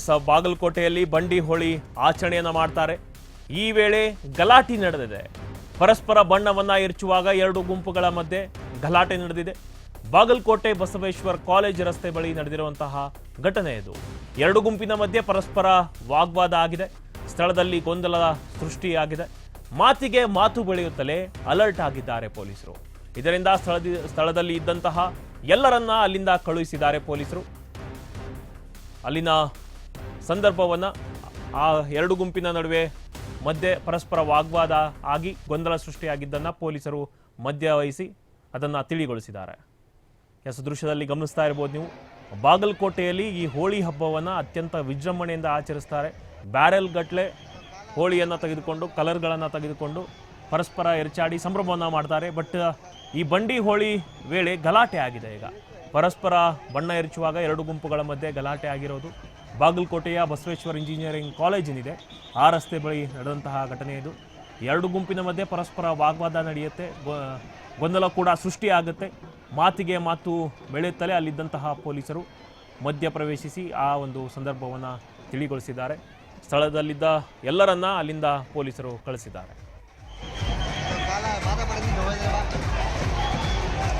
ಬಾಗಲಕೋಟೆಯಲ್ಲಿ ಬಂಡಿ ಹೋಳಿ ಆಚರಣೆಯನ್ನ ಮಾಡ್ತಾರೆ. ಈ ವೇಳೆ ಗಲಾಟೆ ನಡೆದಿದೆ. ಪರಸ್ಪರ ಬಣ್ಣವನ್ನ ಎರಚುವಾಗ ಎರಡು ಗುಂಪುಗಳ ಮಧ್ಯೆ ಗಲಾಟೆ ನಡೆದಿದೆ. ಬಾಗಲಕೋಟೆ ಬಸವೇಶ್ವರ ಕಾಲೇಜ್ ರಸ್ತೆ ಬಳಿ ನಡೆದಿರುವಂತಹ ಘಟನೆ ಇದು. ಎರಡು ಗುಂಪಿನ ಮಧ್ಯೆ ಪರಸ್ಪರ ವಾಗ್ವಾದ ಆಗಿದೆ. ಸ್ಥಳದಲ್ಲಿ ಗೊಂದಲ ಸೃಷ್ಟಿಯಾಗಿದೆ. ಮಾತಿಗೆ ಮಾತು ಬೆಳೆಯುತ್ತಲೇ ಅಲರ್ಟ್ ಆಗಿದ್ದಾರೆ ಪೊಲೀಸರು. ಇದರಿಂದ ಸ್ಥಳದಲ್ಲಿ ಇದ್ದಂತಹ ಎಲ್ಲರನ್ನ ಅಲ್ಲಿಂದ ಕಳುಹಿಸಿದ್ದಾರೆ ಪೊಲೀಸರು. ಅಲ್ಲಿನ ಸಂದರ್ಭವನ್ನ ಆ ಎರಡು ಗುಂಪಿನ ನಡುವೆ ಮಧ್ಯೆ ಪರಸ್ಪರ ವಾಗ್ವಾದ ಆಗಿ ಗೊಂದಲ ಸೃಷ್ಟಿಯಾಗಿದ್ದನ್ನ ಪೊಲೀಸರು ಮಧ್ಯವಹಿಸಿ ಅದನ್ನ ತಿಳಿಗೊಳಿಸಿದ್ದಾರೆ. ದೃಶ್ಯದಲ್ಲಿ ಗಮನಿಸ್ತಾ ಇರಬಹುದು ನೀವು. ಬಾಗಲಕೋಟೆಯಲ್ಲಿ ಈ ಹೋಳಿ ಹಬ್ಬವನ್ನ ಅತ್ಯಂತ ವಿಜೃಂಭಣೆಯಿಂದ ಆಚರಿಸ್ತಾರೆ. ಬ್ಯಾರೆಲ್ ಗಟ್ಲೆ ಹೋಳಿಯನ್ನ ತೆಗೆದುಕೊಂಡು ಕಲರ್ಗಳನ್ನ ತೆಗೆದುಕೊಂಡು ಪರಸ್ಪರ ಎರಚಾಡಿ ಸಂಭ್ರಮವನ್ನ ಮಾಡ್ತಾರೆ. ಬಟ್ ಈ ಬಂಡಿ ಹೋಳಿ ವೇಳೆ ಗಲಾಟೆ ಆಗಿದೆ. ಈಗ ಪರಸ್ಪರ ಬಣ್ಣ ಎರಚುವಾಗ ಎರಡು ಗುಂಪುಗಳ ಮಧ್ಯೆ ಗಲಾಟೆ ಆಗಿರೋದು ಬಾಗಲಕೋಟೆಯ ಬಸವೇಶ್ವರ ಇಂಜಿನಿಯರಿಂಗ್ ಕಾಲೇಜ್ ಏನಿದೆ ಆ ರಸ್ತೆ ಬಳಿ ನಡೆದಂತಹ ಘಟನೆ ಇದು. ಎರಡು ಗುಂಪಿನ ಮಧ್ಯೆ ಪರಸ್ಪರ ವಾಗ್ವಾದ ನಡೆಯುತ್ತೆ. ಗೊಂದಲ ಕೂಡ ಸೃಷ್ಟಿಯಾಗುತ್ತೆ. ಮಾತಿಗೆ ಮಾತು ಬೆಳೆಯುತ್ತಲೇ ಅಲ್ಲಿದ್ದಂತಹ ಪೊಲೀಸರು ಮಧ್ಯ ಪ್ರವೇಶಿಸಿ ಆ ಒಂದು ಸಂದರ್ಭವನ್ನು ತಿಳಿಗೊಳಿಸಿದ್ದಾರೆ. ಸ್ಥಳದಲ್ಲಿದ್ದ ಎಲ್ಲರನ್ನ ಅಲ್ಲಿಂದ ಪೊಲೀಸರು ಕಳಿಸಿದ್ದಾರೆ.